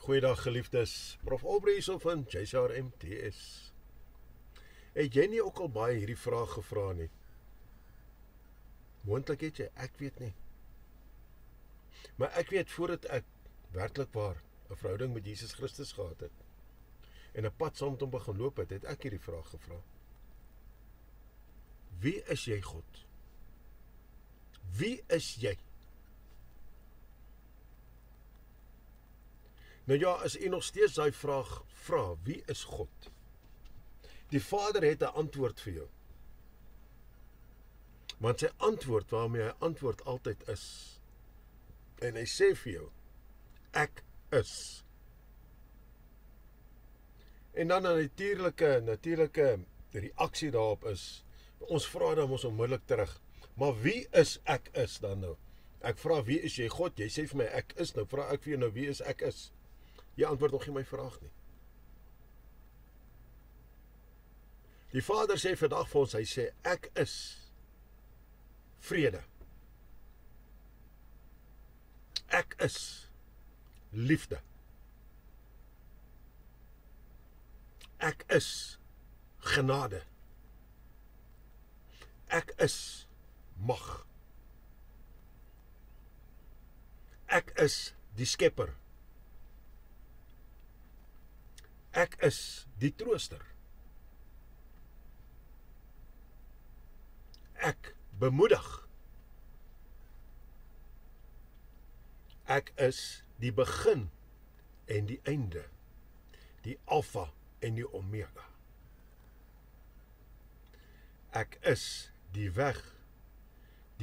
Goeiedag geliefdes, Prof. Aubrey so van JSRMTS. Het jy nie ook al baie hierdie vraag gevra nie? Moontlik het jy, ek weet nie. Maar ek weet voordat ek werklik waar 'n verhouding met Jesus Christus gehad het en 'n pad saam met hom begin loop het, het ek hierdie vraag gevra. Wie is jy, God? Wie is jy? Nou ja, as u nog steeds daai vraag vra, wie is God? Die Vader het 'n antwoord vir jou. Want sy antwoord waarmee hy antwoord altyd is. En hy sê vir jou, ek is. En dan 'n natuurlike reaksie daarop is, ons vra dan ons onmiddellik terug, maar wie is ek is dan nou? Ek vra, wie is jy, God? Jy sê vir my, ek is, nou vra ek vir jou nou, wie is ek is? Jy antwoord nog nie my vraag nie. Die Vader sê vandag vir ons, hy sê, ek is vrede. Ek is liefde. Ek is genade. Ek is mag. Ek is die skepper. Ek is die trooster. Ek bemoedig. Ek is die begin en die einde, die alfa en die omega. Ek is die weg,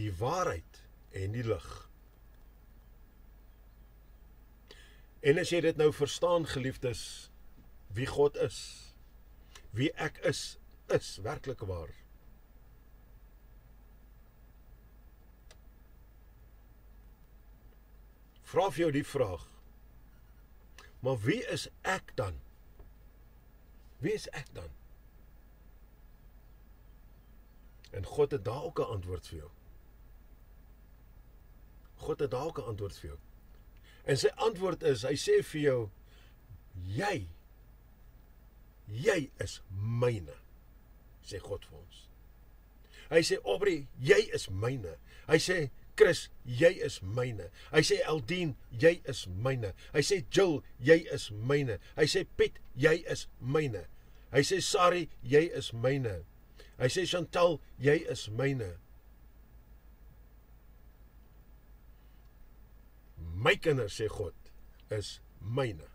die waarheid en die lig. En as jy dit nou verstaan, geliefdes, wie God is, wie ek is werklik waar. Vra vir jou die vraag, maar wie is ek dan? Wie is ek dan? En God het daar ook 'n antwoord vir jou. God het daar ook 'n antwoord vir jou. En sy antwoord is, hy sê vir jou, jy is myne, sê God vir ons. Hy sê, Aubrey, jy is myne. Hy sê, Chris, jy is myne. Hy sê, Eldien, jy is myne. Hy sê, Jill, jy is myne. Hy sê, Piet, jy is myne. Hy sê, Sari, jy is myne. Hy sê, Chantal, jy is myne. My kinders, sê God, is myne.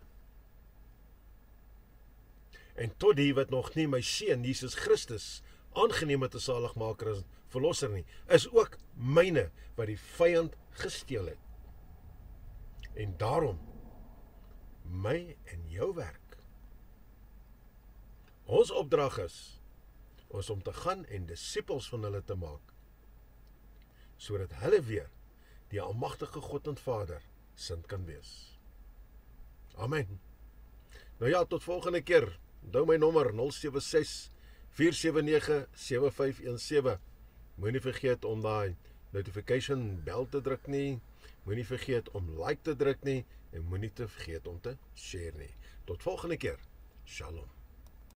En tot die wat nog nie my seun Jesus Christus aangeneem het as saligmaker en verlosser nie, is ook myne wat die vyand gesteel het. En daarom my en jou werk. Ons opdrag is om te gaan en disippels van hulle te maak, sodat hulle weer die almagtige God en Vader sin kan wees. Amen. Nou ja, tot volgende keer. Onthou my nommer 076-479-7517. Moenie vergeet om daai notification bel te druk nie. Moenie vergeet om like te druk nie en moenie te vergeet om te share nie. Tot volgende keer. Shalom.